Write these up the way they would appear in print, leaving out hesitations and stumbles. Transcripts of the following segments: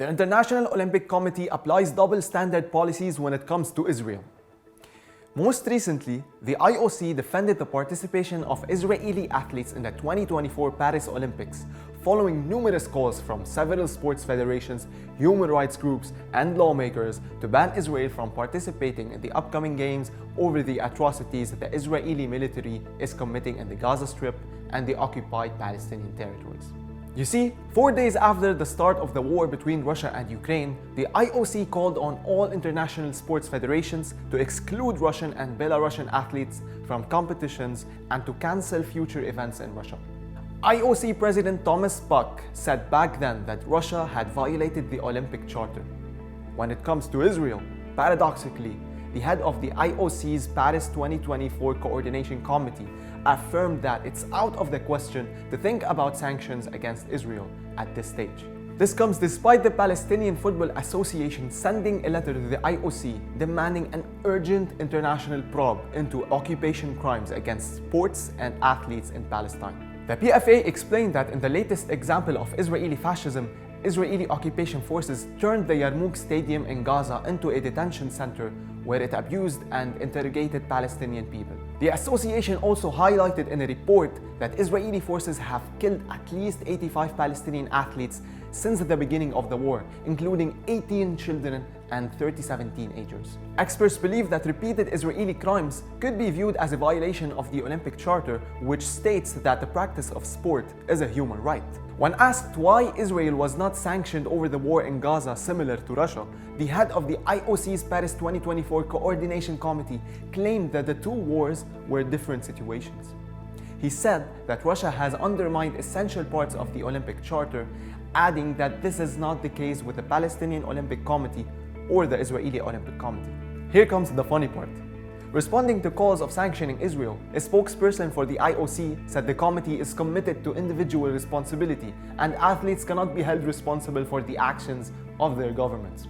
The International Olympic Committee applies double standard policies when it comes to Israel. Most recently, the IOC defended the participation of Israeli athletes in the 2024 Paris Olympics, following numerous calls from several sports federations, human rights groups, and lawmakers to ban Israel from participating in the upcoming games over the atrocities that the Israeli military is committing in the Gaza Strip and the occupied Palestinian territories. You see, 4 days after the start of the war between Russia and Ukraine, the IOC called on all international sports federations to exclude Russian and Belarusian athletes from competitions and to cancel future events in Russia. IOC President Thomas Bach said back then that Russia had violated the Olympic Charter. When it comes to Israel, paradoxically, the head of the IOC's Paris 2024 Coordination Committee affirmed that it's out of the question to think about sanctions against Israel at this stage. This comes despite the Palestinian Football Association sending a letter to the IOC demanding an urgent international probe into occupation crimes against sports and athletes in Palestine. The PFA explained that in the latest example of Israeli fascism, Israeli occupation forces turned the Yarmouk Stadium in Gaza into a detention center where it abused and interrogated Palestinian people. The association also highlighted in a report that Israeli forces have killed at least 85 Palestinian athletes since the beginning of the war, including 18 children and 37 teenagers. Experts believe that repeated Israeli crimes could be viewed as a violation of the Olympic Charter, which states that the practice of sport is a human right. When asked why Israel was not sanctioned over the war in Gaza similar to Russia, the head of the IOC's Paris 2024 Coordination Committee claimed that the two wars were different situations. He said that Russia has undermined essential parts of the Olympic Charter, adding that this is not the case with the Palestinian Olympic Committee or the Israeli Olympic Committee. Here comes the funny part. Responding to calls of sanctioning Israel, a spokesperson for the IOC said the committee is committed to individual responsibility and athletes cannot be held responsible for the actions of their governments.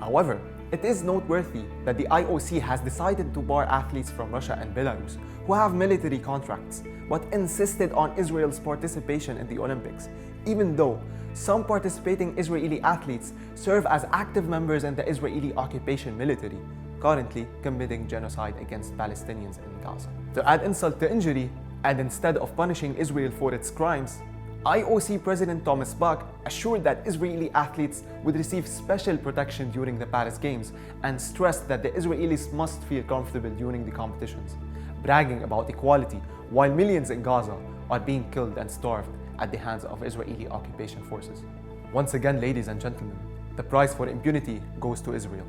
However, it is noteworthy that the IOC has decided to bar athletes from Russia and Belarus who have military contracts, but insisted on Israel's participation in the Olympics, even though some participating Israeli athletes serve as active members in the Israeli occupation military, currently committing genocide against Palestinians in Gaza. To add insult to injury, and instead of punishing Israel for its crimes, IOC President Thomas Bach assured that Israeli athletes would receive special protection during the Paris Games and stressed that the Israelis must feel comfortable during the competitions, bragging about equality while millions in Gaza are being killed and starved at the hands of Israeli occupation forces. Once again, ladies and gentlemen, the prize for impunity goes to Israel.